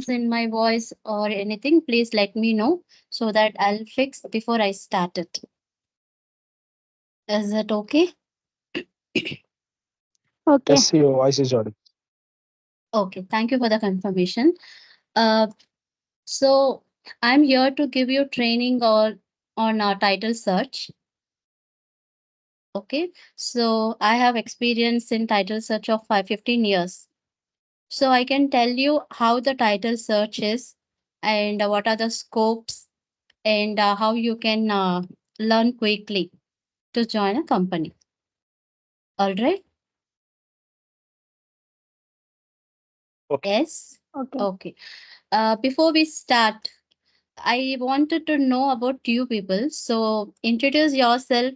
in my voice or anything, please let me know so that I'll fix before I start it. Is it okay? Okay. Yes, your voice is audible. Okay, thank you for the confirmation. Uh, so I'm here to give you training on our title search. Okay, so I have experience in title search of 15 years. So I can tell you how the title search is and what are the scopes and how you can learn quickly to join a company. All right. Okay. Yes. Okay. Okay. Before we start, I wanted to know about you people. So introduce yourself,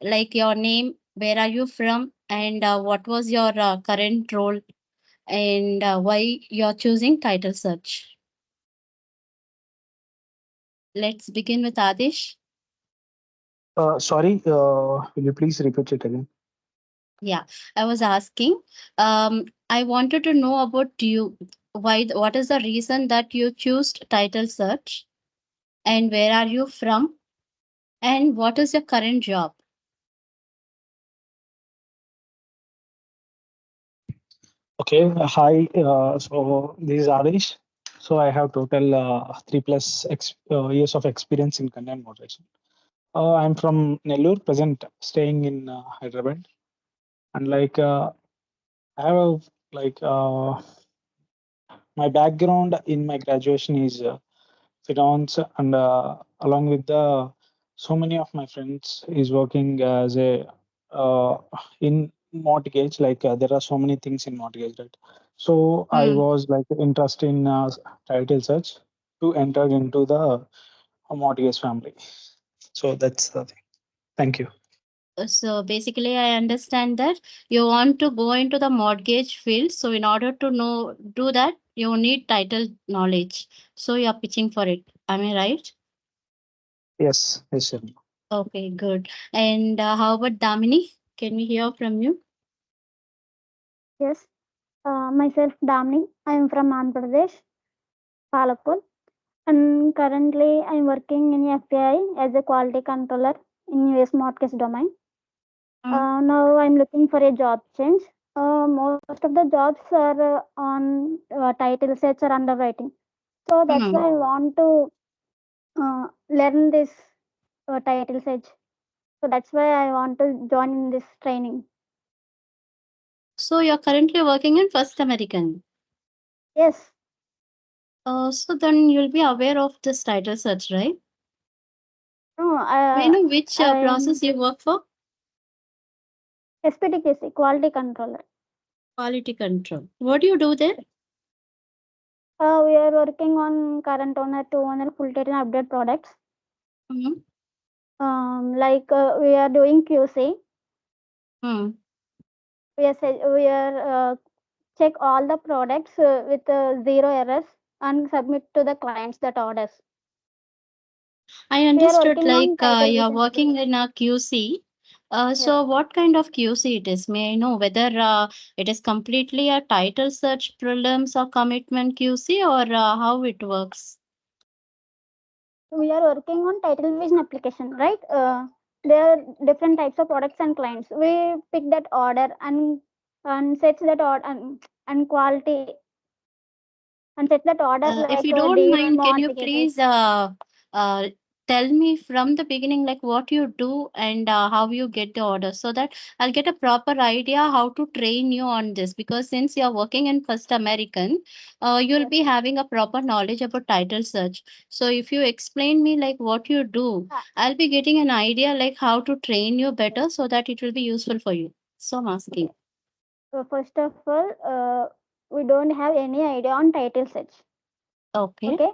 like your name, where are you from, and what was your current role, and why you're choosing title search. Let's begin with Adish. Sorry, will you please repeat it again? Yeah, I was asking. I wanted to know about you. What is the reason that you choose title search, and where are you from, and what is your current job? Okay. Hi. So this is Adish. So I have total 3 plus years of experience in content moderation. I'm from Nellore, present staying in Hyderabad, and I have like my background in my graduation is finance, and along with the so many of my friends is working as a in mortgage. There are so many things in mortgage, right? So I Hmm. was like interested in title search to enter into the mortgage family. So that's the thing. Thank you. So basically, I understand that you want to go into the mortgage field. So in order to know do that, you need title knowledge. So you're pitching for it. Am I right? Yes, yes, sir. Okay, good. And how about Damini? Can we hear from you? Yes. Myself Damni. I am from Andhra Pradesh, Palakul, and currently I am working in FBI as a quality controller in US mortgage domain. Hmm. Now I'm looking for a job change. Most of the jobs are on title search or underwriting. So that's Hmm. why I want to learn this title search. So that's why I want to join in this training. So you're currently working in First American. Yes. So then you'll be aware of this title search, right? No, May I know which I'm process you work for? SPTQC, quality controller. Quality control. What do you do there? We are working on current owner to owner full data update products. Hmm. We are doing QC. Hmm. We are check all the products with zero errors and submit to the clients that orders. I We are understood working on title you're vision working application. in a QC. Yes. So what kind of QC it is? May I know whether it is completely a title search prelims or commitment QC or how it works? We are working on title vision application, right? There are different types of products and clients. We pick that order and set that order and quality and set that order If like you don't deed mind, can you mortgages. please uh, tell me from the beginning, like what you do and how you get the order, so that I'll get a proper idea how to train you on this. Because since you're working in First American, you'll Yes. be having a proper knowledge about title search. So if you explain me like what you do, Uh, I'll be getting an idea like how to train you better so that it will be useful for you. So I'm asking. First of all, we don't have any idea on title search. Okay. Okay,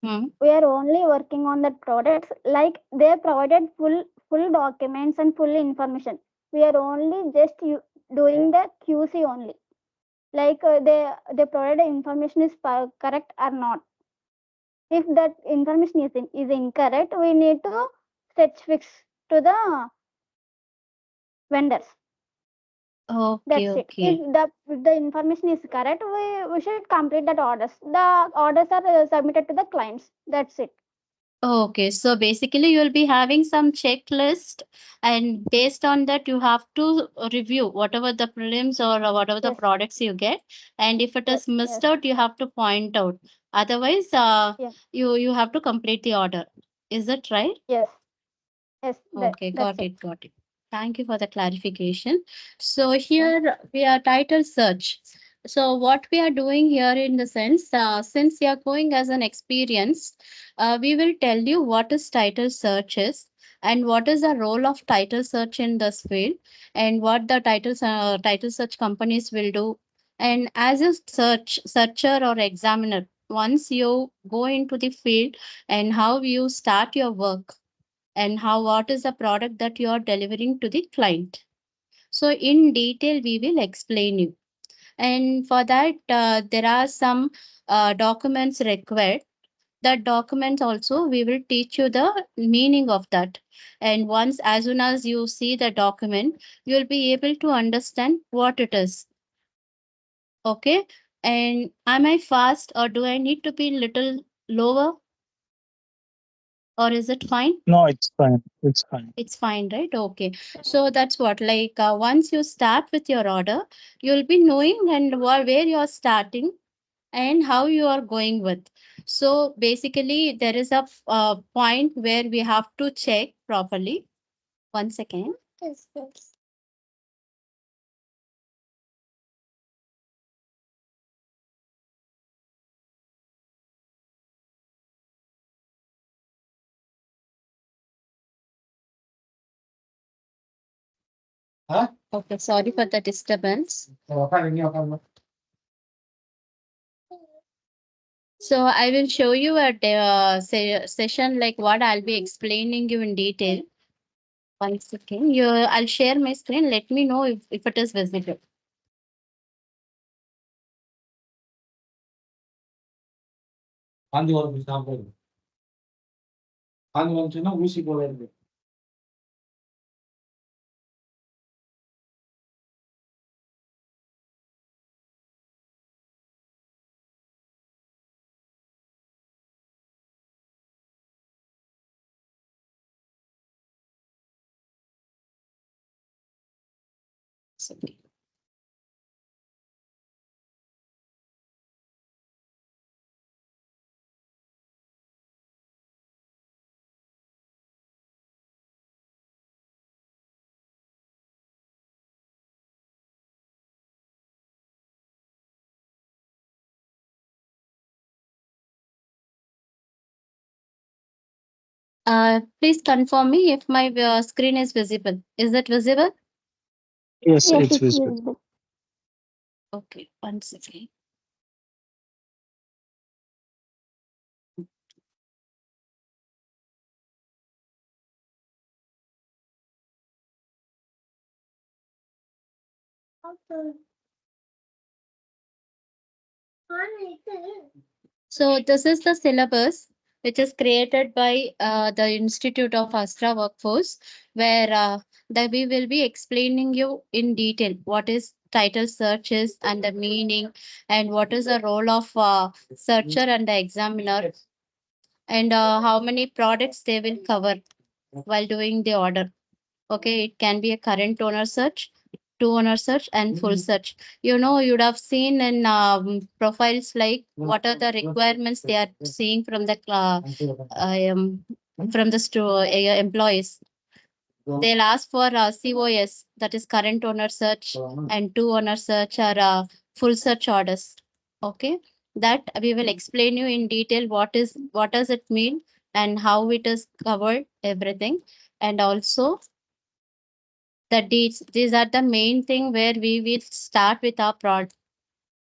Hmm. we are only working on that products. Like they provided full documents and full information. We are only just doing the QC only. Like they provided information is correct or not. If that information is incorrect, we need to set fix to the vendors. Okay, That's it. okay. If the information is correct, we should complete that orders. The orders are submitted to the clients. That's it. Okay, so basically you'll be having some checklist, and based on that you have to review whatever the prelims or whatever the Yes, products you get, and if it is missed yes, out, you have to point out. Otherwise, yeah, you have to complete the order. Is that right? yes, yes. Okay, That's got it. it, got it. Thank you for the clarification. So here we are title search. So what we are doing here in the sense, since you are going as an experience, we will tell you what is title search is and what is the role of title search in this field and what the title search companies will do. And as a searcher or examiner, once you go into the field and how you start your work and how what is the product that you are delivering to the client. So in detail we will explain you, and for that there are some documents required. That documents also we will teach you the meaning of that, and once as soon as you see the document you will be able to understand what it is. Okay, and am I fast or do I need to be little lower, or is it fine? No, it's fine. It's fine. It's fine, right? Okay. So that's what, like, once you start with your order, you'll be knowing and where you're starting and how you are going with. So basically, there is a point where we have to check properly. One second. Yes, yes. Huh? Okay, sorry for the disturbance. So I will show you a session like what I'll be explaining you in detail. One second. I'll share my screen. Let me know if it is visible. Sorry. Please confirm me if my screen is visible. Is it visible? Yes, Yes, it's it's visible. visible. Okay, one second. So this is the syllabus which is created by the Institute of Astra Workforce, where we will be explaining you in detail what is title search is and the meaning, and what is the role of searcher and the examiner, and how many products they will cover while doing the order. Okay, it can be a current owner search, two owner search, and full search. You'd have seen in profiles like what are the requirements they are seeing um, from the store employees. They'll ask for COS, that is current owner search, and two owner search or full search orders. Okay, that we will explain you in detail what does it mean and how it is covered everything, and also the deeds. These are the main thing where we will start with our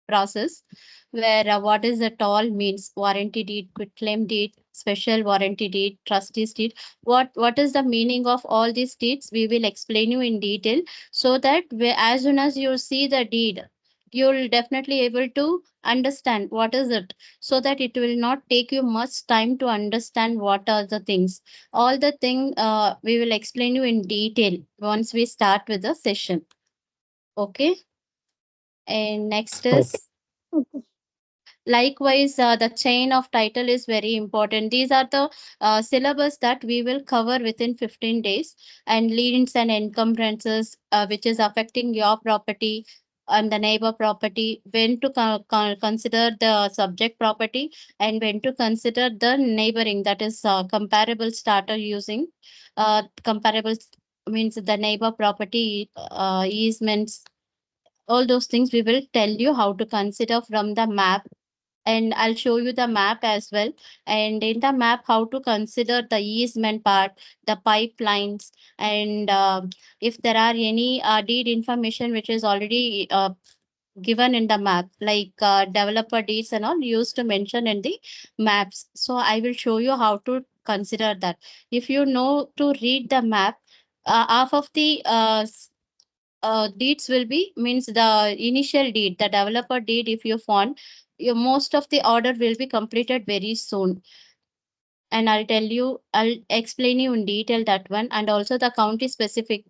process, where what is it all means: warranty deed, quit claim deed, special warranty deed, trustees deed. What is the meaning of all these deeds? We will explain you in detail, so that as soon as you see the deed, you'll definitely able to understand what is it, so that it will not take you much time to understand what are the things. All the thing we will explain you in detail once we start with the session. Okay. And next Okay. is likewise, the chain of title is very important. These are the syllabus that we will cover within 15 days, and liens and encumbrances, which is affecting your property and the neighbor property, when to consider the subject property, and when to consider the neighboring, that is comparable starter using comparable means the neighbor property easements. All those things we will tell you how to consider from the map, and I'll show you the map as well. And in the map, how to consider the easement part, the pipelines, and if there are any deed information which is already given in the map, like developer deeds and all used to mention in the maps. So I will show you how to consider that. If you know to read the map, half of the deeds will be means the initial deed, the developer deed. If you found, most of the order will be completed very soon. And I'll explain you in detail that one, and also the county specific,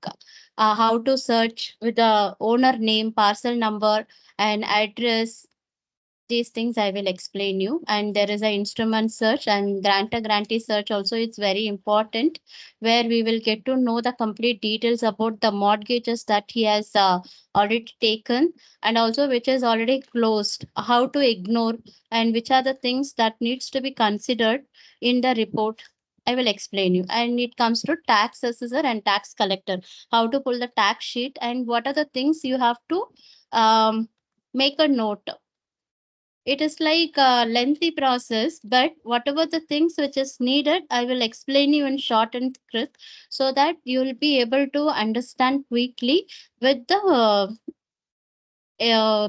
how to search with the owner name, parcel number, and address. These things I will explain you. And there is a instrument search and grantor grantee search also. It's very important, where we will get to know the complete details about the mortgages that he has already taken, and also which is already closed, how to ignore, and which are the things that needs to be considered in the report. I will explain you. And it comes to tax assessor and tax collector, how to pull the tax sheet, and what are the things you have to make a note. It is like a lengthy process, but whatever the things which is needed, I will explain you in short and crisp, so that you will be able to understand quickly with the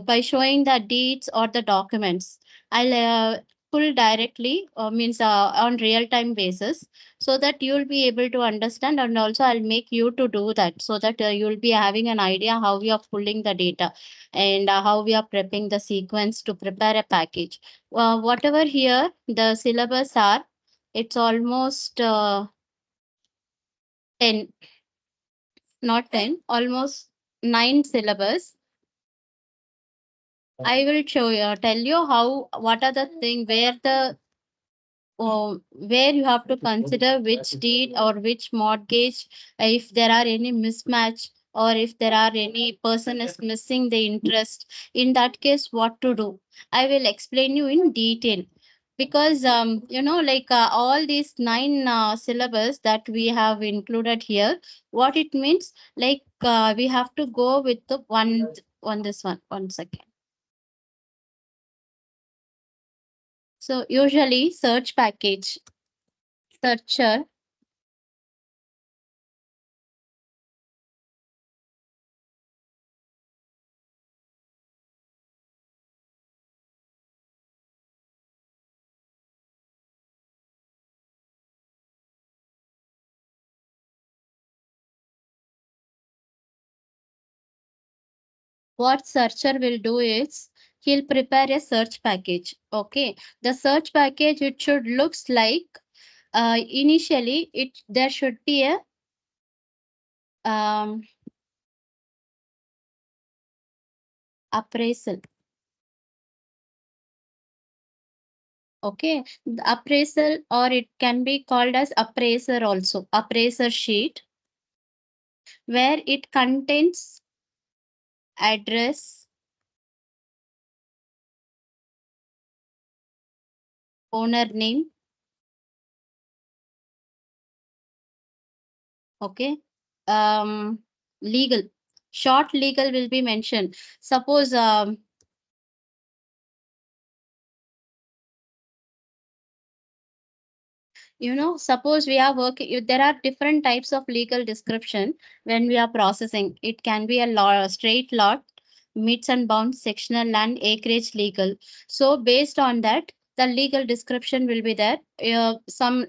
by showing the deeds or the documents. I'll pull directly, means on real time basis, so that you'll be able to understand, and also I'll make you to do that, so that you'll be having an idea how we are pulling the data, and how we are prepping the sequence to prepare a package. Whatever here the syllabus are, it's almost 10, not 10, almost 9 syllabus. I will show you, tell you how, what are the thing, where you have to consider which deed or which mortgage, if there are any mismatch, or if there are any person is missing the interest. In that case, what to do? I will explain you in detail, because like all these 9 syllabus that we have included here, what it means, like we have to go with the one this one second. So usually search package, searcher, what searcher will do is, he'll prepare a search package. Okay. The search package, it should looks like, initially it there should be a um, appraisal. Okay. The appraisal, or it can be called as appraiser also, appraiser sheet, where it contains address, owner name. Okay. um Legal, short legal will be mentioned. Suppose suppose we are working, there are different types of legal description. When we are processing, it can be a law, straight lot, meets and bounds, sectional land, acreage legal. So based on that, the legal description will be there. Some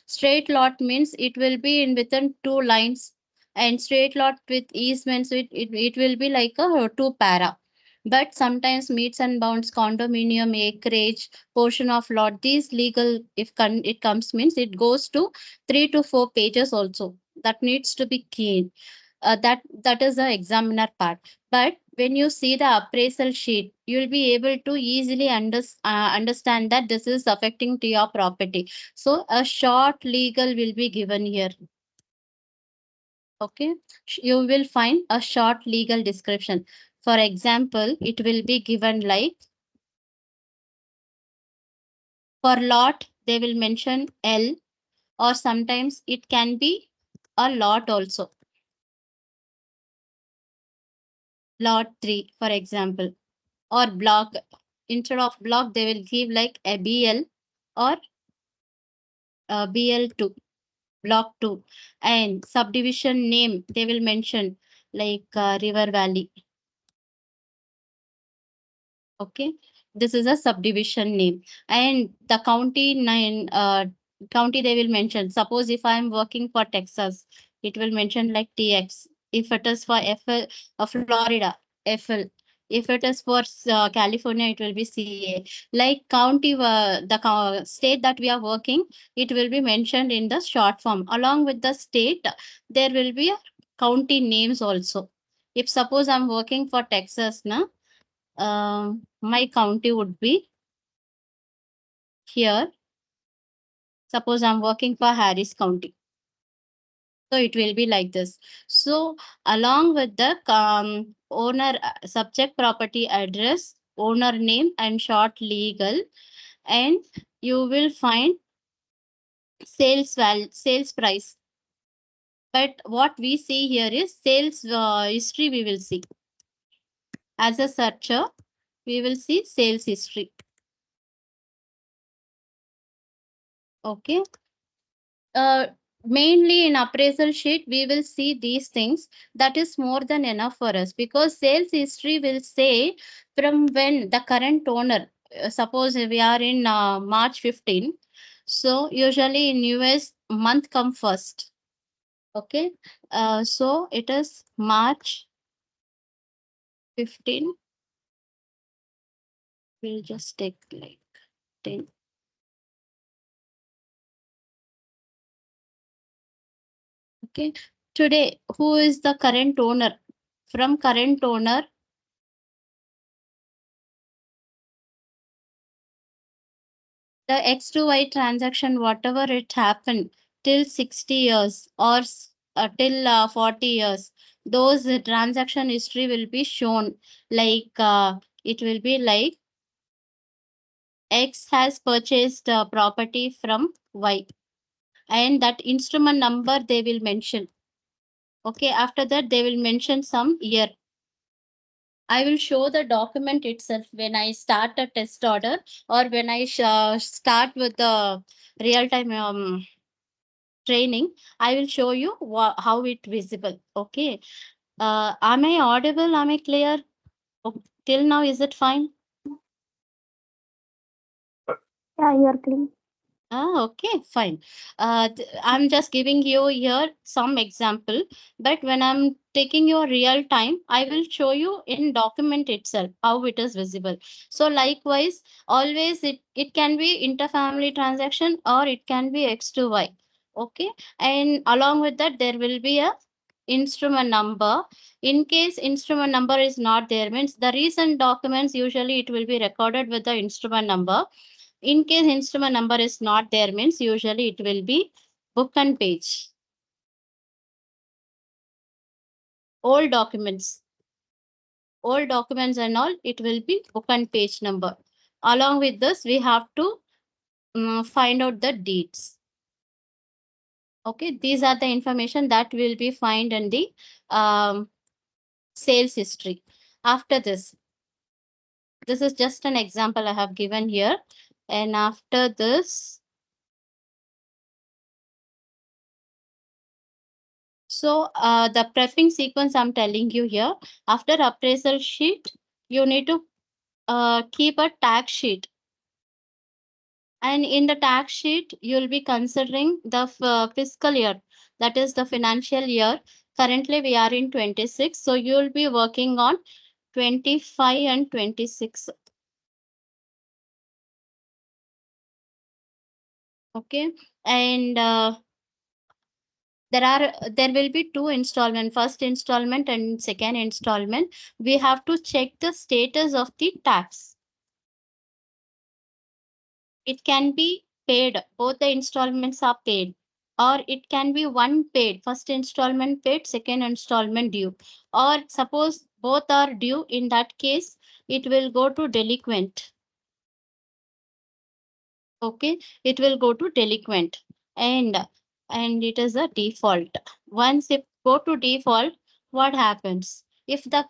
straight lot means it will be in within 2 lines, and straight lot with easements, it will be like a 2 para. But sometimes meets and bounds, condominium, acreage, portion of lot, these legal, if it comes means, it goes to 3 to 4 pages also. That needs to be keen. that is the examiner part. But when you see the appraisal sheet, you'll be able to easily understand that this is affecting to your property. So a short legal will be given here. Okay, you will find a short legal description. For example, it will be given like, for lot they will mention L, or sometimes it can be a lot also, lot 3 for example, or block. Instead of block they will give like a BL or BL2, block 2. And subdivision name they will mention like River Valley. Okay, this is a subdivision name. And the county they will mention. Suppose if I am working for Texas, it will mention like TX. If it is for FL, Florida, FL. If it is for California, it will be CA. Like county, state that we are working, it will be mentioned in the short form. Along with the state, there will be a county names also. If suppose I'm working for Texas, na, my county would be here. Suppose I'm working for Harris County. So it will be like this. So along with the owner, subject property address, owner name and short legal, and you will find sales price. But what we see here is sales history we will see. As a searcher, we will see sales history. Okay. uh, Mainly in appraisal sheet we will see these things. That is more than enough for us, because sales history will say from when the current owner, suppose we are in March 15, so usually in US month come first. Okay, so it is March 15. We'll just take like 10. Okay, today who is the current owner? From current owner, the X to Y transaction, whatever it happened till 60 years or till 40 years, those transaction history will be shown. Like it will be like X has purchased property from Y, and that instrument number they will mention. Okay, after that they will mention some year. I will show the document itself when I start a test order, or when I start with the real time training. I will show you how it visible. Okay, am I audible? Am I clear? Till now is it fine? Yeah, you're clean. Okay, fine. I'm just giving you here some example, but when I'm taking your real time, I will show you in document itself how it is visible. So likewise, always it can be interfamily transaction, or it can be X to Y. Okay, and along with that, there will be a instrument number. In case instrument number is not there, means the recent documents usually it will be recorded with the instrument number. In case instrument number is not there, means usually it will be book and page. Old documents, old documents and all, it will be book and page number. Along with this, we have to find out the deeds. Okay, these are the information that will be find in the sales history. After this is just an example I have given here. And after this, so the prepping sequence I'm telling you here. After appraisal sheet, you need to keep a tax sheet. And in the tax sheet, you'll be considering the fiscal year, that is the financial year. Currently, we are in 26, so you'll be working on 25 and 26. Okay, and there will be two installment, first installment and second installment. We have to check the status of the tax. It can be paid, both the installments are paid, or it can be one paid, first installment paid, second installment due, or suppose both are due. In that case, it will go to delinquent. Okay, it will go to delinquent, and it is a default. Once it go to default, what happens if the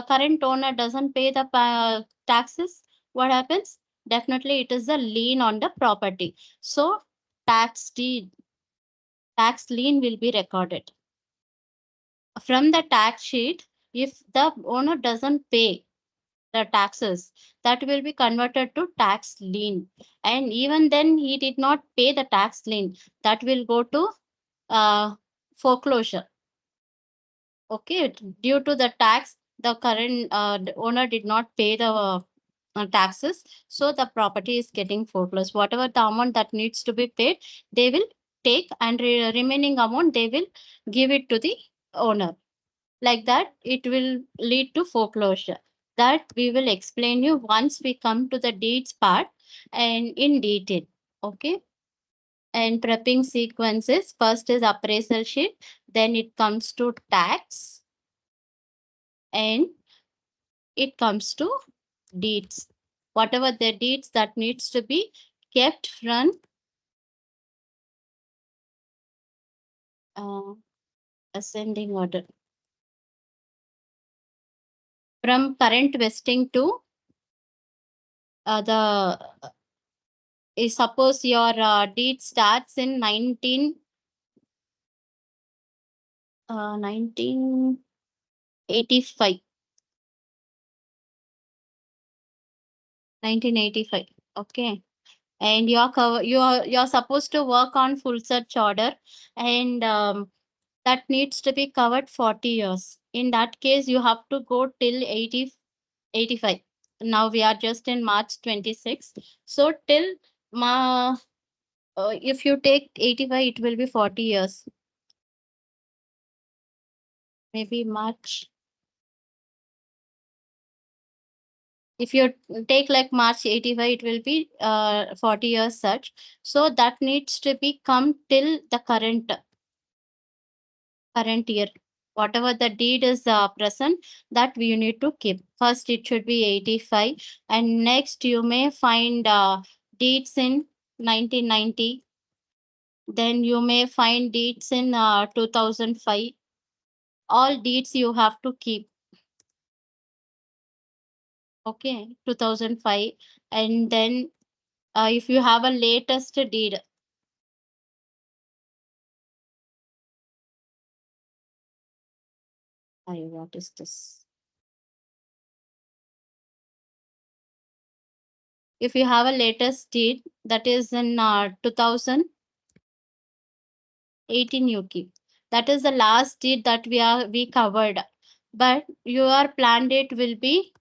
current owner doesn't pay the taxes? What happens? Definitely it is a lien on the property, so tax deed tax lien will be recorded from the tax sheet. If the owner doesn't pay the taxes, that will be converted to tax lien, and even then he did not pay the tax lien, that will go to foreclosure. Okay, due to the tax, the current the owner did not pay the taxes, so the property is getting foreclosed. Whatever the amount that needs to be paid, they will take, and remaining amount they will give it to the owner. Like that, it will lead to foreclosure. That we will explain you once we come to the deeds part and in detail. Okay. And prepping sequences, first is appraisal sheet, then it comes to tax, and it comes to deeds. Whatever the deeds that needs to be kept from uh, ascending order. From current vesting to the suppose your deed starts in 1985. 1985. Okay. And you're supposed to work on full search order, and that needs to be covered 40 years. In that case, you have to go till 85. Now we are just in March 26. So till if you take 85, it will be 40 years. Maybe March. If you take like March 85, it will be 40 years such. So that needs to be come till the current year. Whatever the deed is present, that we need to keep. First, it should be 85, and next you may find deeds in 1990. Then you may find deeds in 2005. All deeds you have to keep. Okay, 2005, and then if you have a latest deed. What is this? If you have a latest deed that is in 2018, you keep. That is the last deed that we covered. But your plan date will be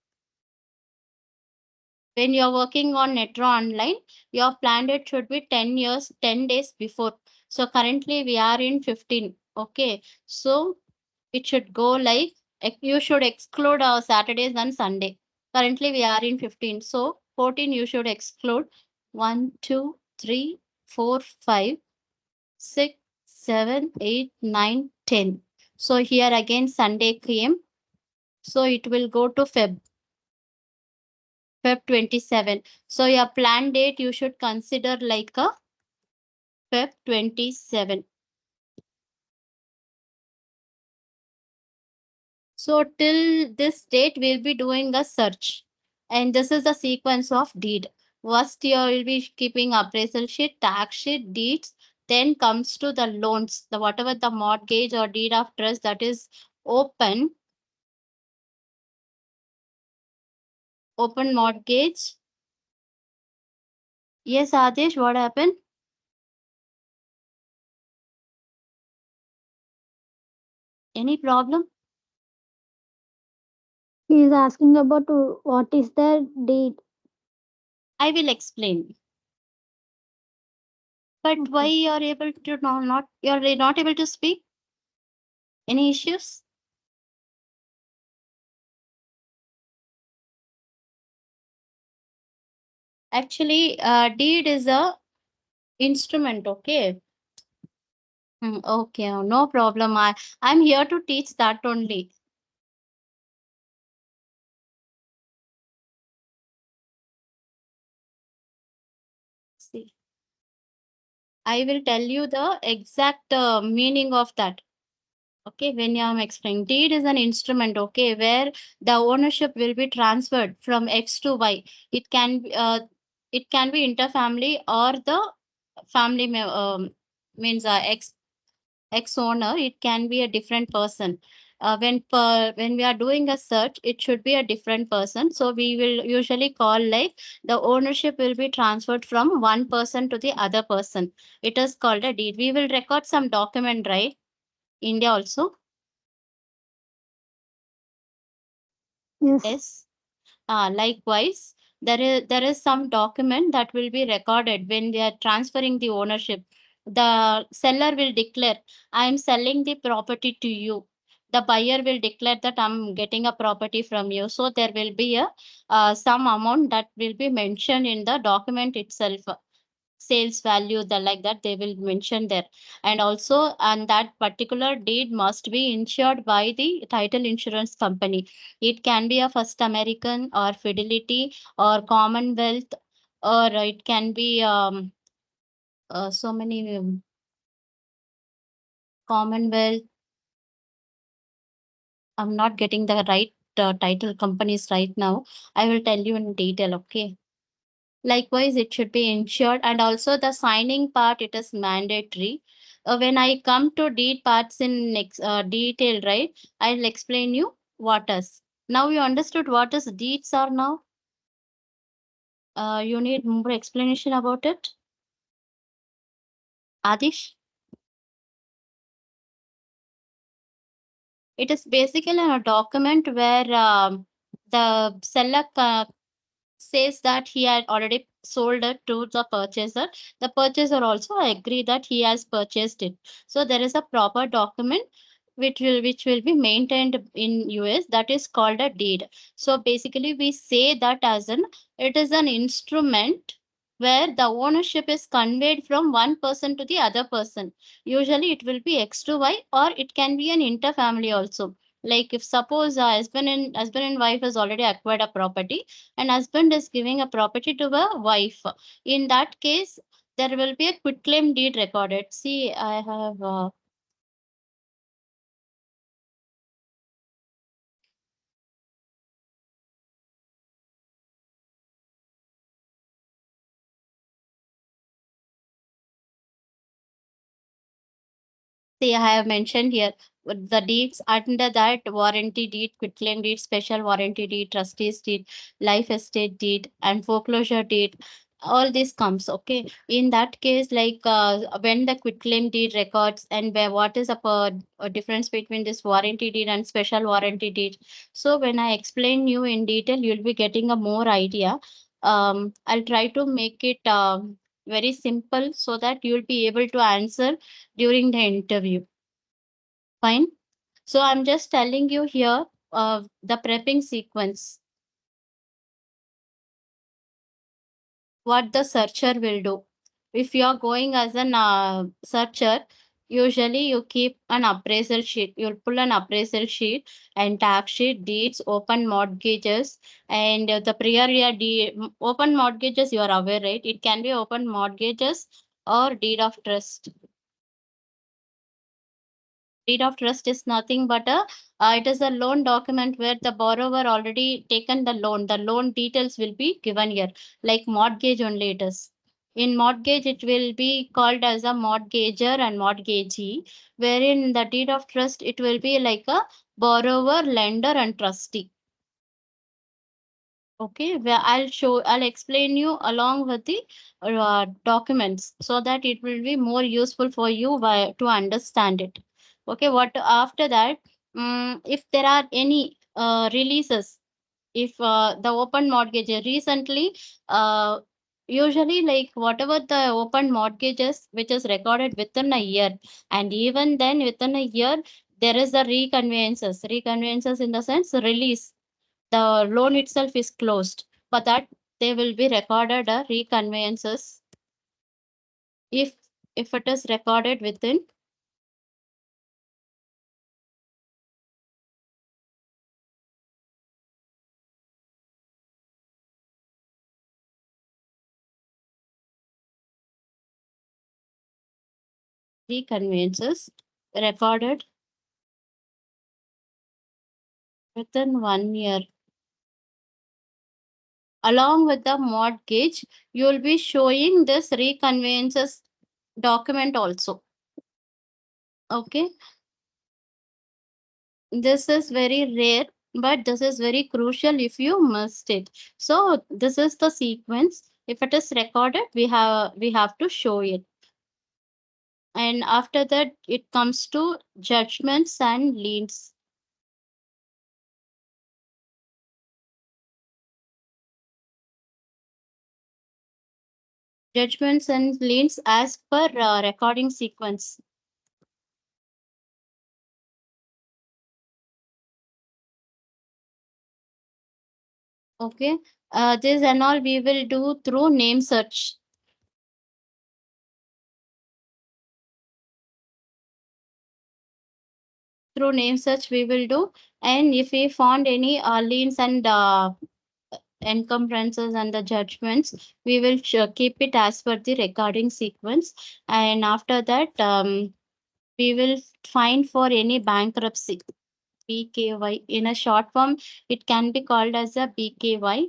when you're working on Netro Online, your plan date should be 10 years, 10 days before. So currently we are in 15. Okay. So it should go like you should exclude Saturdays and Sunday. Currently we are in 15. So 14 you should exclude. 1, 2, 3, 4, 5, 6, 7, 8, 9, 10. So here again Sunday came. So it will go to Feb 27. So your plan date you should consider like a Feb 27. So till this date, we'll be doing a search. And this is the sequence of deed. First, you will be keeping appraisal sheet, tax sheet, deeds. Then comes to the loans, the whatever the mortgage or deed of trust that is open. Open mortgage. Yes, Adesh, what happened? Any problem? He is asking about what is the deed. I will explain. But why Okay. you're able to not you're not able to speak? Any issues? Actually, deed is a instrument, okay? Okay, no problem. I'm here to teach that only. See, I will tell you the exact meaning of that. Okay, when I'm explaining, deed is an instrument, okay, where the ownership will be transferred from X to Y. It can it can be interfamily or the family means ex owner. It can be a different person. When we are doing a search, it should be a different person. So we will usually call like the ownership will be transferred from one person to the other person. It is called a deed. We will record some document, right? India also. Yes. Yes. Likewise, there is some document that will be recorded when they are transferring the ownership. The seller will declare, I am selling the property to you. The buyer will declare that I'm getting a property from you. So there will be a some amount that will be mentioned in the document itself. Sales value, the like that they will mention there. And also, and that particular deed must be insured by the title insurance company. It can be a First American or Fidelity or Commonwealth, or it can be so many Commonwealth. I'm not getting the right title companies right now. I will tell you in detail, okay? Likewise, it should be insured, and also the signing part, it is mandatory. When I come to deed parts in next detail, right, I'll explain you what is. Now you understood what is deeds are now. You need more explanation about it, Adish. It is basically a document where the seller says that he had already sold it to the purchaser. The purchaser also agree that he has purchased it. So there is a proper document which will be maintained in US, that is called a deed. So basically we say that as an it is an instrument where the ownership is conveyed from one person to the other person. Usually it will be X to Y, or it can be an interfamily also. Like if suppose husband and wife has already acquired a property, and husband is giving a property to a wife. In that case, there will be a quitclaim deed recorded. See, I have see, I have mentioned here the deeds under that: warranty deed, quitclaim deed, special warranty deed, trustees deed, life estate deed, and foreclosure deed. All this comes, okay. In that case, like when the quitclaim deed records, and where what is a difference between this warranty deed and special warranty deed. So when I explain you in detail, you'll be getting a more idea. I'll try to make it very simple so that you'll be able to answer during the interview. Fine. So I'm just telling you here the prepping sequence, what the searcher will do. If you are going as an searcher, usually you keep an appraisal sheet. You'll pull an appraisal sheet and tax sheet, deeds, open mortgages, and the prior year open mortgages. You are aware, right? It can be open mortgages or deed of trust. Deed of trust is nothing but it is a loan document where the borrower already taken the loan. The loan details will be given here, like mortgage only it is. In mortgage, it will be called as a mortgager and mortgagee, wherein the deed of trust, it will be like a borrower, lender, and trustee. Okay, where I'll explain you along with the documents so that it will be more useful for you to understand it. Okay, what after that, if there are any releases, if the open mortgage recently, uh, usually like whatever the open mortgages which is recorded within a year, and even then within a year, there is the reconveyances. Reconveyances in the sense release. The loan itself is closed. For that, they will be recorded a reconveyances if it is recorded within reconveyances recorded within 1 year. Along with the mortgage, you will be showing this reconveyances document also. Okay. This is very rare, but this is very crucial if you missed it. So this is the sequence. If it is recorded, we have to show it. And after that, it comes to judgments and liens. Judgments and liens as per recording sequence. Okay. This and all we will do through name search. Through name search we will do. And if we found any liens and encumbrances and the judgments, we will keep it as per the recording sequence. And after that, we will find for any bankruptcy. BKY. In a short form, it can be called as a BKY.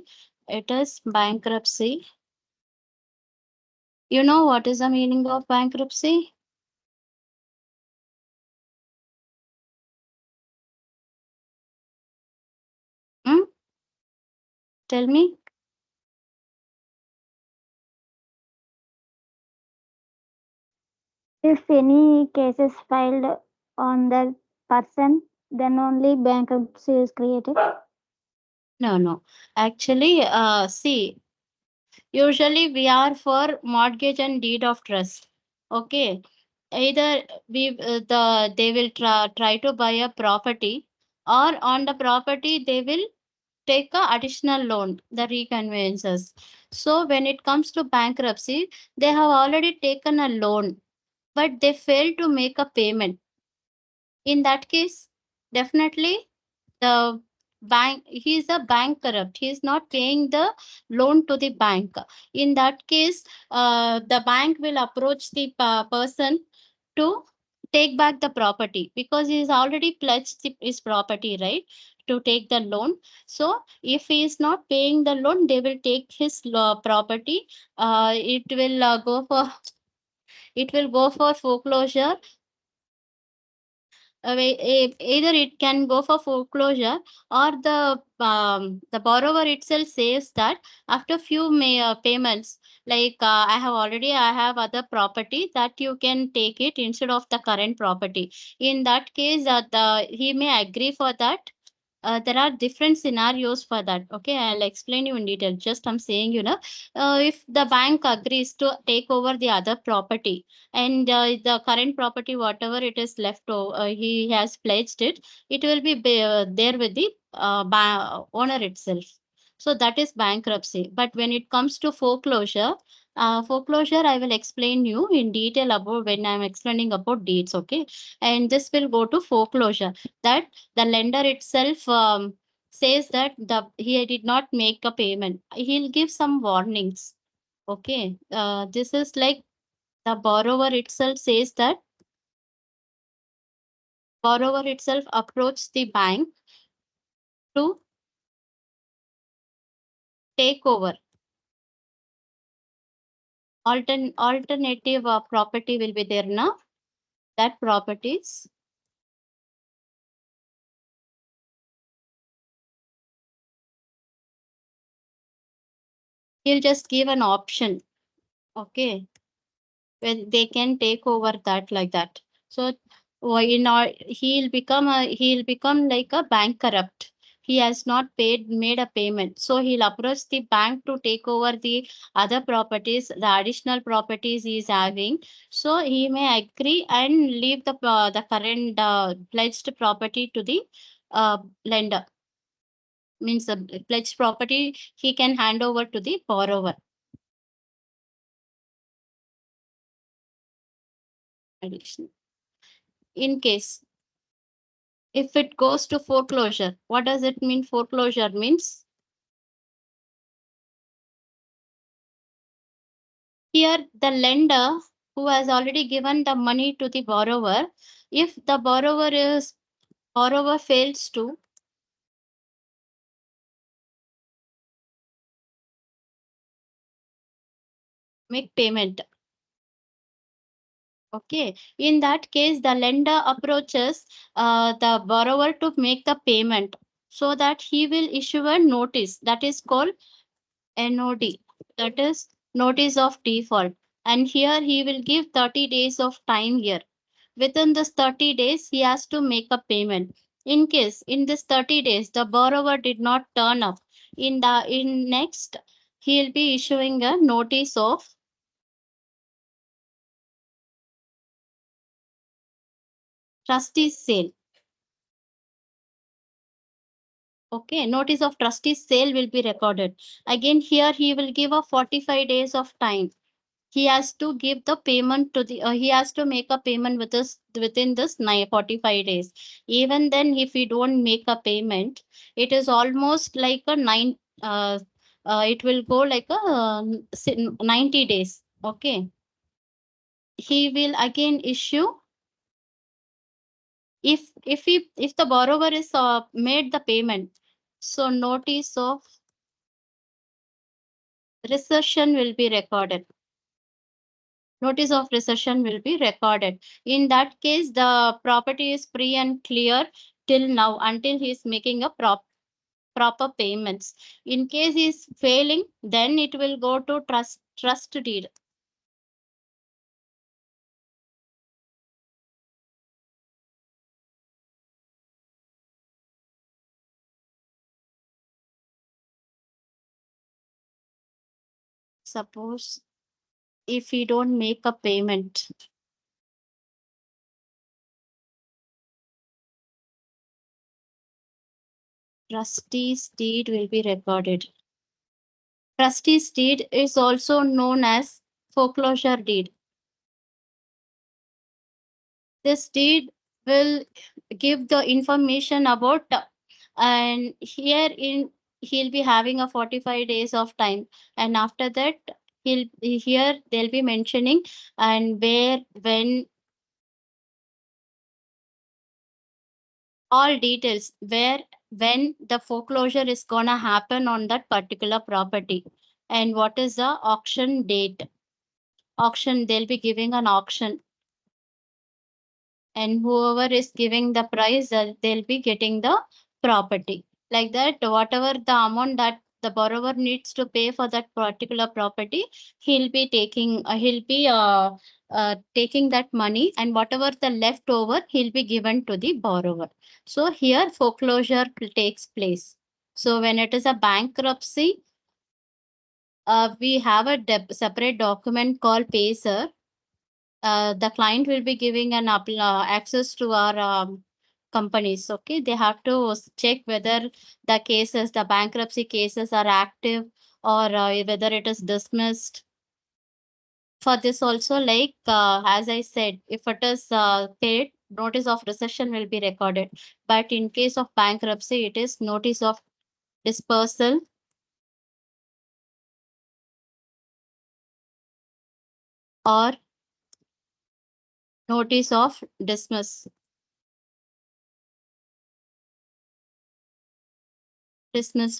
It is bankruptcy. You know what is the meaning of bankruptcy? Hmm? Tell me. If any cases filed on the person, then only bankruptcy is created. No, no. Actually, see, usually we are for mortgage and deed of trust. Okay. Either they will try to buy a property, or on the property they will take a additional loan, the reconveyances. So when it comes to bankruptcy, they have already taken a loan, but they fail to make a payment. In that case, definitely the bank, he is a bankrupt, he is not paying the loan to the bank. In that case, the bank will approach the person to take back the property, because he is already pledged his property, right, to take the loan. So if he is not paying the loan, they will take his property. It will go for foreclosure. Either it can go for foreclosure, or the borrower itself says that after few payments, like I have other property that you can take it instead of the current property. In that case, he may agree for that. There are different scenarios for that. Okay, I'll explain you in detail. Just I'm saying, if the bank agrees to take over the other property, and the current property, whatever it is left over, he has pledged it, it will be there with the owner itself. So that is bankruptcy. But when it comes to foreclosure, I will explain you in detail about when I'm explaining about deeds. Okay, and this will go to foreclosure. That the lender itself says that he did not make a payment. He'll give some warnings. Okay, this is like the borrower itself approached the bank to take over. Alternative property will be there now. That properties, he'll just give an option. Okay, when they can take over that, like that. So he'll become like a bankrupt. he has not made a payment. So he'll approach the bank to take over the other properties, the additional properties he is having. So he may agree and leave the current pledged property to the lender. Means the pledged property he can hand over to the borrower. Additional. In case if it goes to foreclosure, what does it mean? Foreclosure means here the lender who has already given the money to the borrower, if the borrower fails to make payment. Okay, in that case, the lender approaches the borrower to make the payment so that he will issue a notice that is called NOD, that is notice of default. And here he will give 30 days of time here. Within this 30 days, he has to make a payment. In case in this 30 days, the borrower did not turn up, in next, he'll be issuing a notice of trustee sale. Okay, notice of trustee sale will be recorded. Again, here he will give a 45 days of time. He has to give the payment to the, he has to make a payment with this within this 45 days. Even then, if he don't make a payment, it is almost like a it will go like a 90 days. Okay. He will again issue if the borrower is made the payment. So notice of recession will be recorded. Notice of recession will be recorded. In that case, the property is free and clear till now until he is making a proper payments. In case he is failing, then it will go to trust deed. Suppose if he don't make a payment, trustee's deed will be recorded. Trustee's deed is also known as foreclosure deed. This deed will give the information about and he'll be having a 45 days of time, and after that here they'll be mentioning and where, when, all details where, when the foreclosure is gonna happen on that particular property, and what is the auction date. Auction, they'll be giving an auction, and whoever is giving the price, they'll be getting the property. Like that, whatever the amount that the borrower needs to pay for that particular property, he'll be taking that money, and whatever the leftover, he'll be given to the borrower. So here foreclosure takes place. So when it is a bankruptcy, we have a separate document called PACER. The client will be giving an access to our companies. Okay, they have to check whether the bankruptcy cases are active, or whether it is dismissed. For this also, like as I said, if it is paid, notice of recession will be recorded. But in case of bankruptcy, it is notice of dispersal or notice of dismissal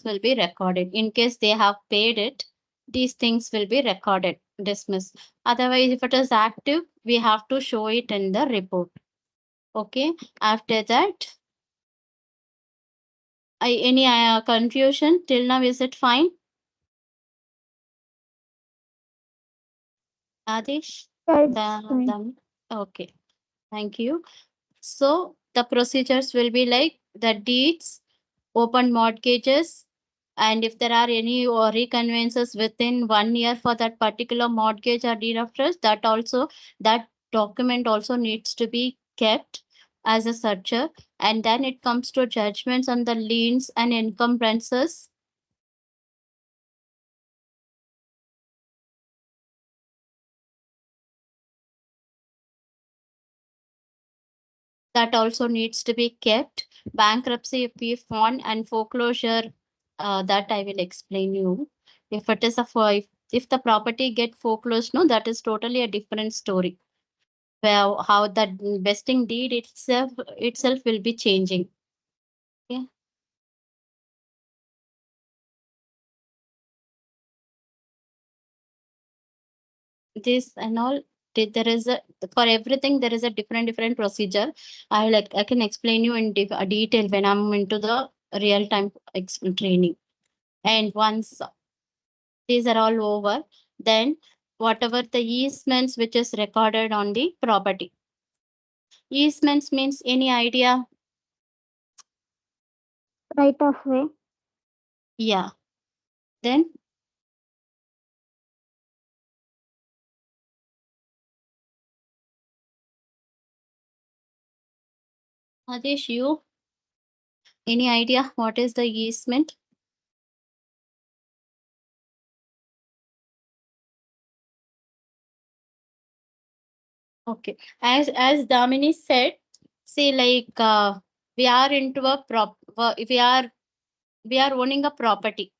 will be recorded. In case they have paid it, these things will be recorded, dismiss. Otherwise, if it is active, we have to show it in the report. Okay. After that, any confusion till now? Is it fine? Adish? Yeah, it's fine. Okay. Thank you. So the procedures will be like the deeds open mortgages, and if there are any reconveyances within 1 year for that particular mortgage or deed of trust, that document also needs to be kept as a searcher. And then it comes to judgments on the liens and encumbrances. That also needs to be kept. Bankruptcy, if we found, and foreclosure, that I will explain you. If it is if the property get foreclosed, no, that is totally a different story. Where how the vesting deed itself will be changing. Okay. This and all. There is a, for everything there is a different procedure. I can explain you in detail when I'm into the real time training. And once these are all over, then whatever the easements which is recorded on the property. Easements means any idea? Right of way. Yeah. Then Adesh, you any idea what is the easement? Okay. As Damini said, see, like we are into a we are owning a property.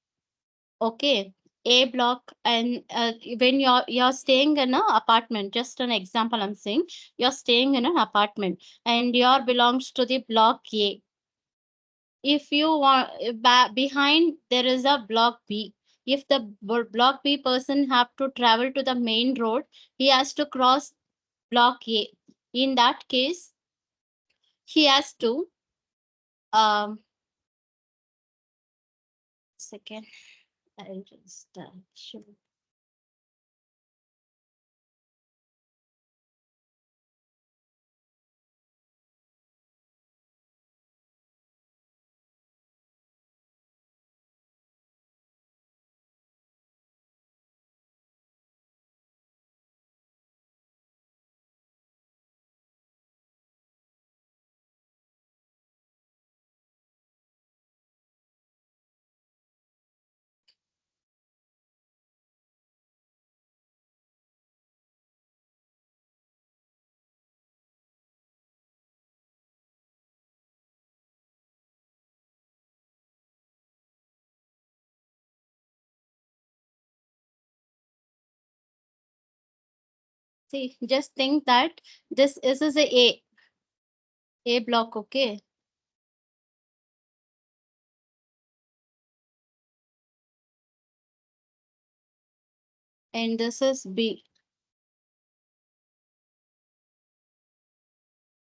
Okay. A block, and when you're staying in an apartment, just an example I'm saying, you're staying in an apartment and your belongs to the block A. If you want behind there is a block B. If the block B person have to travel to the main road, he has to cross block A. In that case, he has to um second. I'll just show. See, just think that this is A block, okay? And this is B.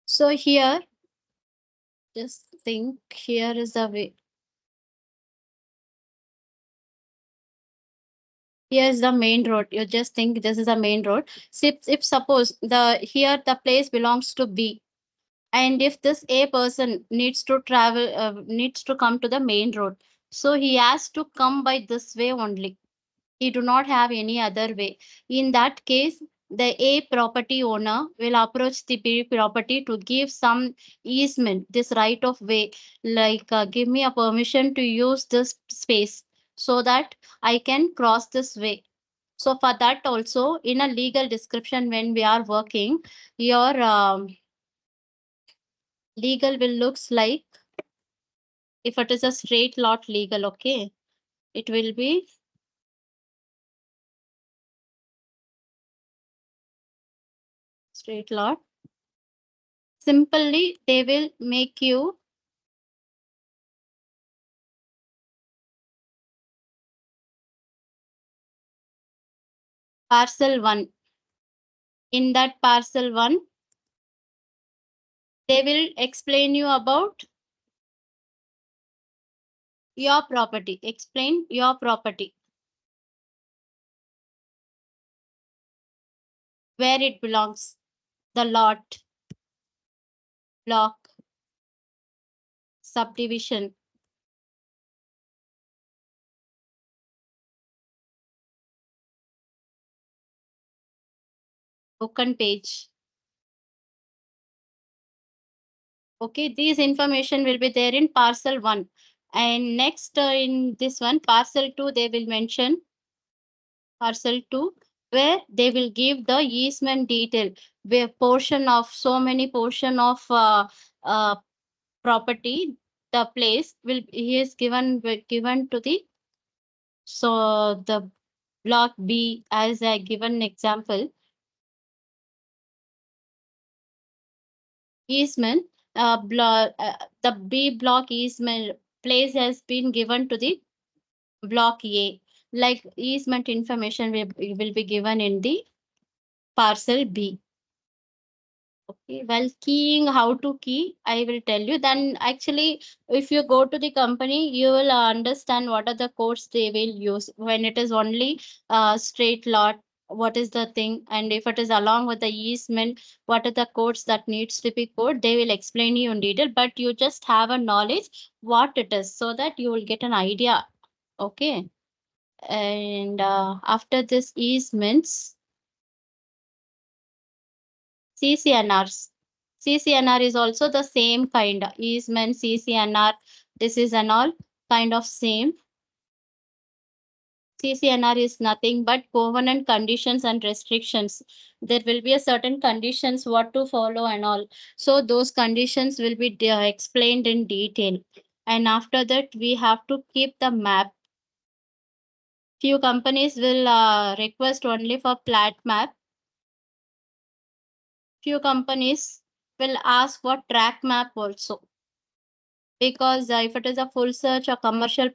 So here, just think here is the way. Here's the main road. You just think this is the main road. So if suppose the place belongs to B, and if this A person needs to come to the main road, so he has to come by this way only. He do not have any other way. In that case, the A property owner will approach the B property to give some easement, this right of way, like give me a permission to use this space so that I can cross this way. So for that also, in a legal description, when we are working, your legal will looks like, if it is a straight lot legal, okay, it will be straight lot. Simply, they will make you parcel one. In that parcel one, they will explain you about your property. Explain your property, where it belongs, the lot, block, subdivision, token page. Okay, these information will be there in parcel 1. And next in this one, parcel 2, they will mention parcel 2, where they will give the easement detail, where portion of so many portion of uh, property, the place will he is given to the, so the block B, as I given example, easement, the B block easement place has been given to the block A. Like easement information will be given in the parcel B. Okay, well, keying, how to key, I will tell you. Then actually, if you go to the company, you will understand what are the codes they will use. When it is only straight lot, what is the thing, and if it is along with the easement, what are the codes that needs to be code, they will explain you in detail. But you just have a knowledge what it is, so that you will get an idea. Okay, and after this easements, CCNRs. CCNR is also the same kind. Easement, CCNR, this is an all kind of same. CCNR is nothing but covenant conditions and restrictions. There will be a certain conditions what to follow and all. So those conditions will be explained in detail. And after that, we have to keep the map. Few companies will request only for plat map. Few companies will ask for track map also, because if it is a full search or commercial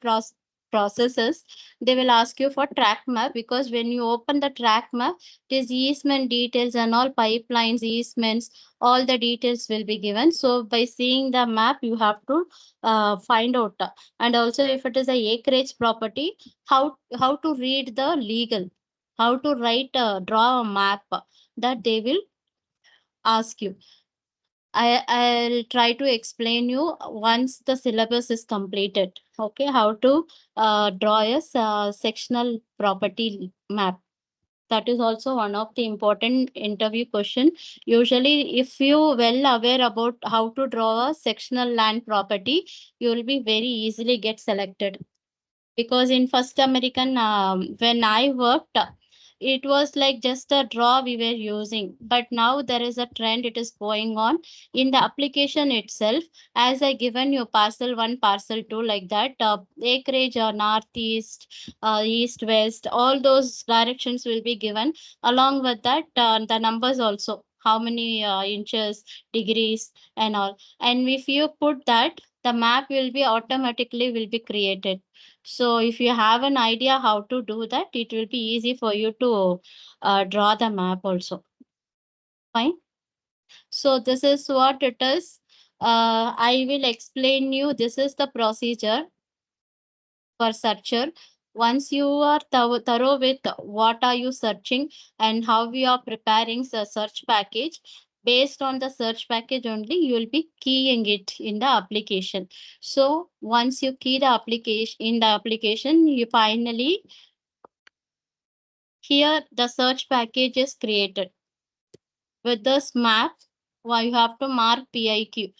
processes, they will ask you for track map, because when you open the track map, it is easement details and all pipelines, easements, all the details will be given. So by seeing the map, you have to find out. And also, if it is a acreage property, how to read the legal, how to write, draw a map, that they will ask you. I'll try to explain you once the syllabus is completed. Okay, how to draw a sectional property map. That is also one of the important interview question. Usually, if you well aware about how to draw a sectional land property, you will be very easily get selected. Because in first American, when I worked, it was like just a draw we were using, but now there is a trend, it is going on in the application itself. As I given you parcel 1, parcel 2, like that, acreage or northeast, east, west, all those directions will be given. Along with that, the numbers also, how many inches, degrees and all. And if you put that, the map will be automatically will be created. So if you have an idea how to do that, it will be easy for you to draw the map also. Fine. So this is what it is. I will explain you. This is the procedure for searcher. Once you are thorough with what are you searching and how we are preparing the search package, based on the search package only, you will be keying it in the application. So once you key the application in the application, you finally, here the search package is created. With this map, why you have to mark PIQ.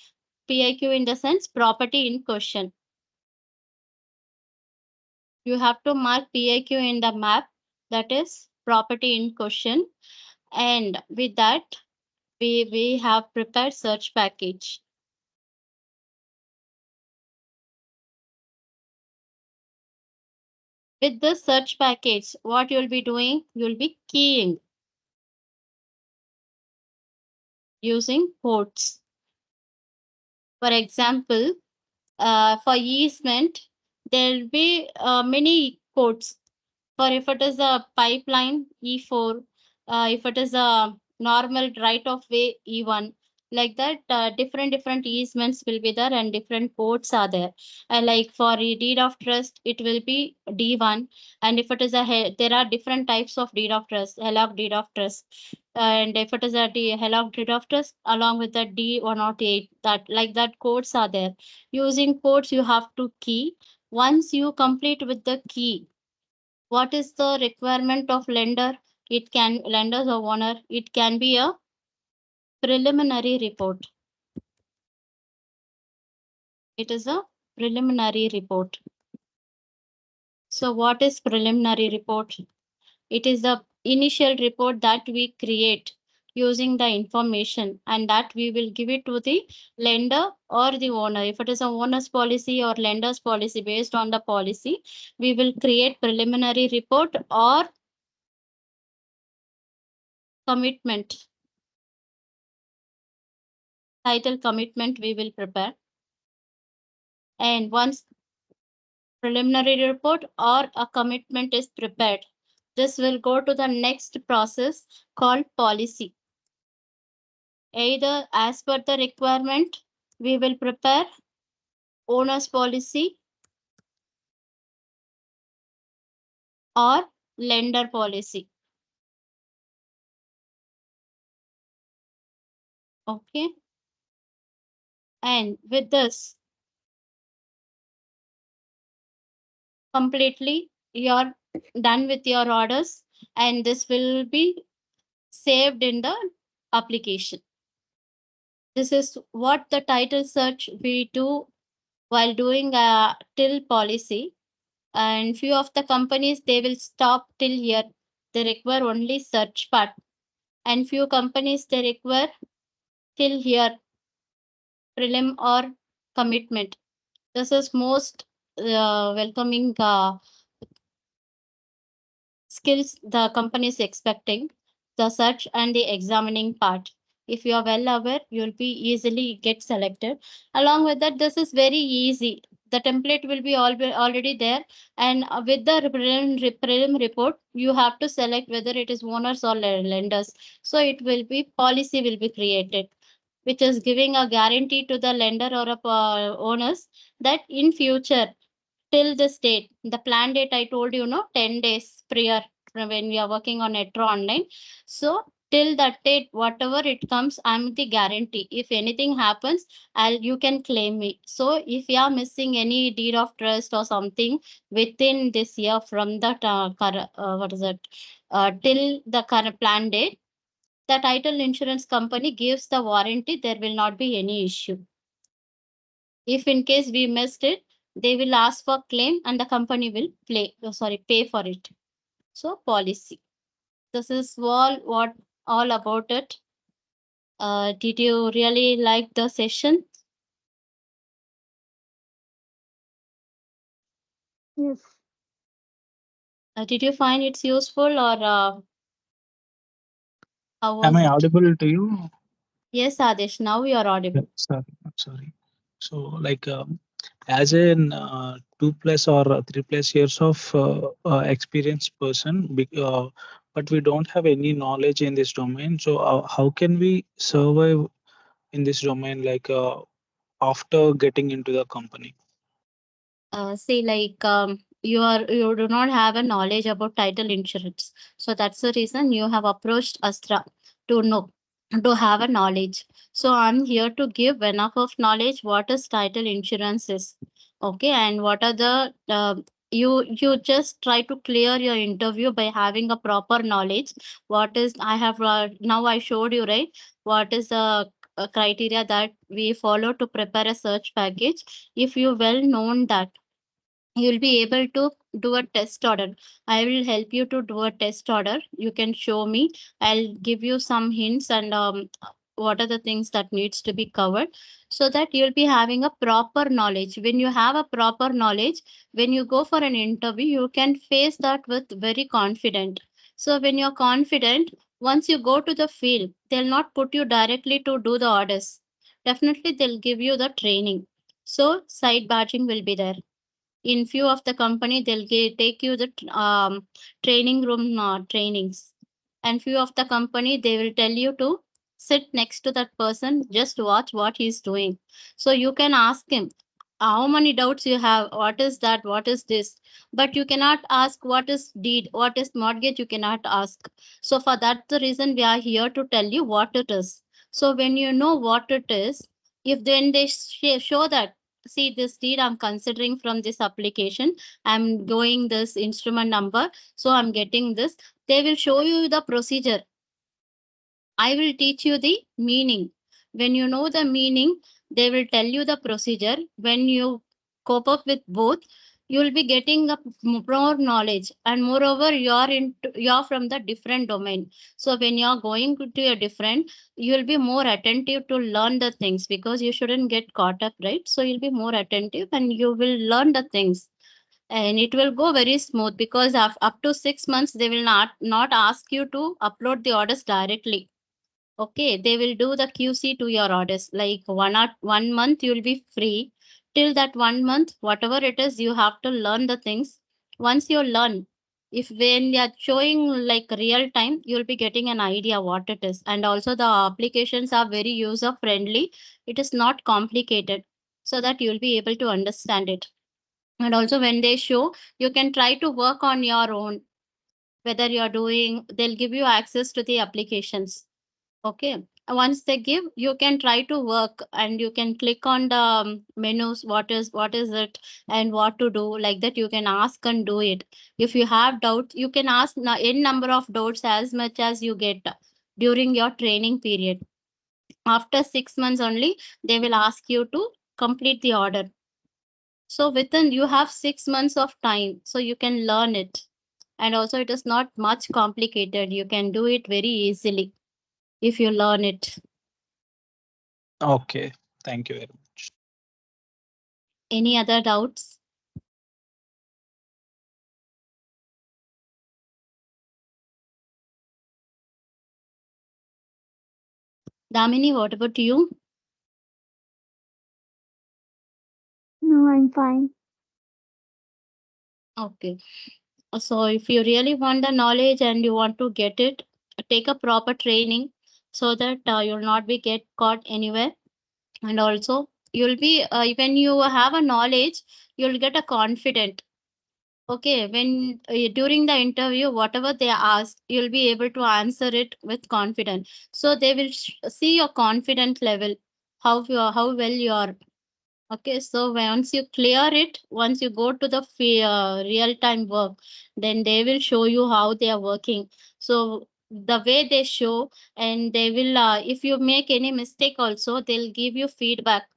PIQ in the sense property in question. You have to mark PIQ in the map, that is property in question. And with that, we have prepared search package. With this search package, what you'll be doing, you'll be keying using quotes. For example, for easement, there'll be many codes. For if it is a pipeline, E4, if it is a normal right of way, E1, like that, different easements will be there and different codes are there. Like for a deed of trust, it will be D1. And if it is a, there are different types of deed of trust, HELOC deed of trust. And if it is a HELOC deed of trust, along with the D108, that like that codes are there. Using codes, you have to key. Once you complete with the key, what is the requirement of lender? it can lenders or owner, it can be a preliminary report. It is a preliminary report. So what is preliminary report? It is the initial report that we create using the information, and that we will give it to the lender or the owner. If it is a owner's policy or lender's policy, based on the policy, we will create preliminary report or commitment. Title commitment we will prepare. And once preliminary report or a commitment is prepared, this will go to the next process called policy. Either as per the requirement, we will prepare owner's policy or lender policy. Okay. And with this, completely you're done with your orders, and this will be saved in the application. This is what the title search we do while doing a till policy. And few of the companies, they will stop till here. They require only search part. And few companies, they require till here, prelim or commitment. This is most welcoming skills the company is expecting, the search and the examining part. If you are well aware, you'll be easily get selected. Along with that, this is very easy. The template will be already there, and with the prelim report, you have to select whether it is owners or lenders. So it will be policy will be created, which is giving a guarantee to the lender or owners that in future, till this date, the plan date I told you, no, 10 days prior from when we are working on Etro online. So till that date, whatever it comes, I'm the guarantee. If anything happens, you can claim me. So if you are missing any deed of trust or something within this year from the what is it, till the current plan date, the title insurance company gives the warranty. There will not be any issue. If in case we missed it, they will ask for claim and the company will pay for it. So policy. This is all about it. Did you really like the session? Yes. Did you find it's useful, or how was Am I it? audible to you? Yes, Adesh, now you are audible. Sorry. So, like, as an 2+ or 3+ years of experienced person, but we don't have any knowledge in this domain. So, how can we survive in this domain, like after getting into the company? Say like you do not have a knowledge about title insurance, so that's the reason you have approached Astra to know, to have a knowledge. So I'm here to give enough of knowledge what is title insurance is. Okay, and what are the you just try to clear your interview by having a proper knowledge. What is I have now I showed you, right, what is the criteria that we follow to prepare a search package. If you well known that, you'll be able to do a test order. I will help you to do a test order. You can show me. I'll give you some hints and what are the things that needs to be covered, so that you'll be having a proper knowledge. When you have a proper knowledge, when you go for an interview, you can face that with very confident. So when you're confident, once you go to the field, they'll not put you directly to do the orders. Definitely they'll give you the training. So side badging will be there. In few of the company, they'll take you the training room trainings. And few of the company, they will tell you to sit next to that person, just watch what he's doing. So you can ask him how many doubts you have, what is that, what is this. But you cannot ask what is deed, what is mortgage, you cannot ask. So for that the reason, we are here to tell you what it is. So when you know what it is, if then they show that, see this deed I'm considering from this application, I'm going this instrument number, so I'm getting this. They will show you the procedure. I will teach you the meaning. When you know the meaning, they will tell you the procedure. When you cope up with both, you will be getting more knowledge, and moreover you're from the different domain. So when you're going to a different, you will be more attentive to learn the things, because you shouldn't get caught up, right? So you'll be more attentive and you will learn the things, and it will go very smooth, because up to 6 months they will not ask you to upload the orders directly. Okay, they will do the QC to your orders. Like 1 month you will be free. Till that 1 month, whatever it is, you have to learn the things. Once you learn, if when they are showing like real time, you'll be getting an idea what it is. And also the applications are very user friendly. It is not complicated, so that you'll be able to understand it. And also when they show, you can try to work on your own. Whether you're doing, they'll give you access to the applications. Okay. Once they give, you can try to work, and you can click on the menus, what is it and what to do, like that. You can ask and do it. If you have doubts, you can ask n number of doubts as much as you get during your training period. After 6 months only, they will ask you to complete the order. So within, you have 6 months of time, so you can learn it. And also it is not much complicated. You can do it very easily if you learn it. Okay, thank you very much. Any other doubts? Damini, what about you? No, I'm fine. Okay. So if you really want the knowledge and you want to get it, take a proper training, so that you'll not be get caught anywhere. And also you'll be when you have a knowledge, you'll get a confident. Okay, when during the interview, whatever they ask, you'll be able to answer it with confidence. So they will see your confident level, how well you are. Okay, so once you clear it, once you go to the real time work, then they will show you how they are working. So the way they show, and they will, if you make any mistake also, they'll give you feedback.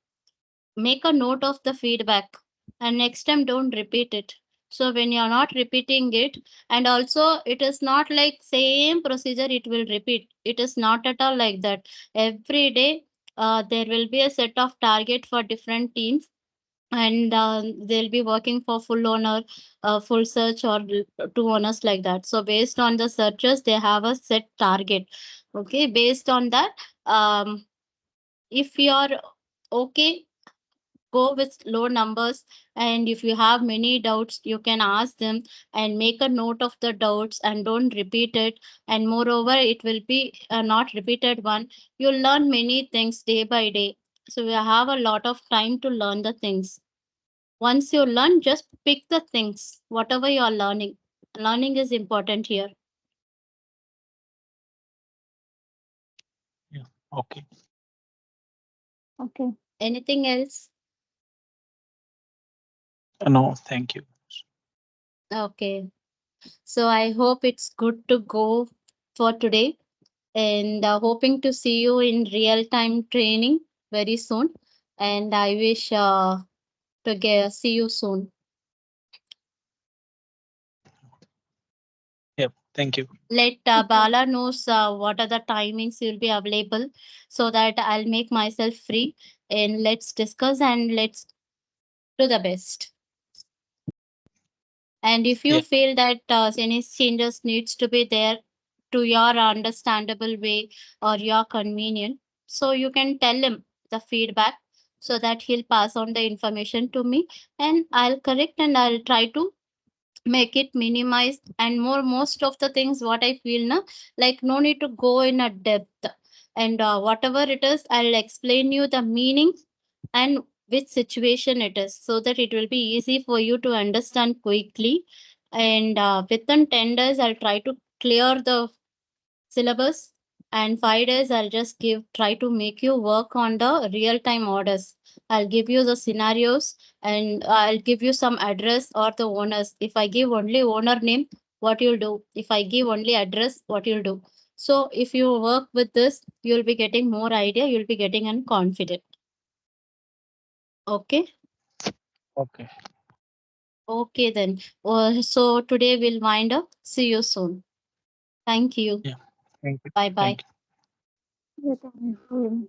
Make a note of the feedback, and next time don't repeat it. So when you're not repeating it, and also it is not like same procedure it will repeat. It is not at all like that. Every day there will be a set of target for different teams, and they'll be working for full owner, full search, or two owners, like that. So based on the searches, they have a set target. Okay, based on that, if you're okay, go with low numbers. And if you have many doubts, you can ask them and make a note of the doubts and don't repeat it. And moreover, it will be a not repeated one. You'll learn many things day by day, so you have a lot of time to learn the things. Once you learn, just pick the things, whatever you are learning. Learning is important here. Yeah. Okay. Okay. Anything else? No, thank you. Okay. So I hope it's good to go for today, and hoping to see you in real time training very soon. And I wish to see you soon. Yep. Thank you. Let Okay. Bala knows what are the timings you'll be available, so that I'll make myself free, and let's discuss and let's do the best. And if you Yeah. feel that any changes needs to be there to your understandable way or your convenient, so you can tell him the feedback, so that he'll pass on the information to me, and I'll correct and I'll try to make it minimized. And most of the things what I feel now, like no need to go in a depth, and whatever it is, I'll explain you the meaning and which situation it is, so that it will be easy for you to understand quickly. And within 10 days, I'll try to clear the syllabus, and 5 days I'll just try to make you work on the real time orders. I'll give you the scenarios, and I'll give you some address or the owners. If I give only owner name, what you'll do. If I give only address, what you'll do. So if you work with this, you'll be getting more idea, you'll be getting confident. Okay. Okay. Okay then. So today we'll wind up. See you soon. Thank you. Yeah. Thank you. Bye bye. Thank you. Yeah, thank you.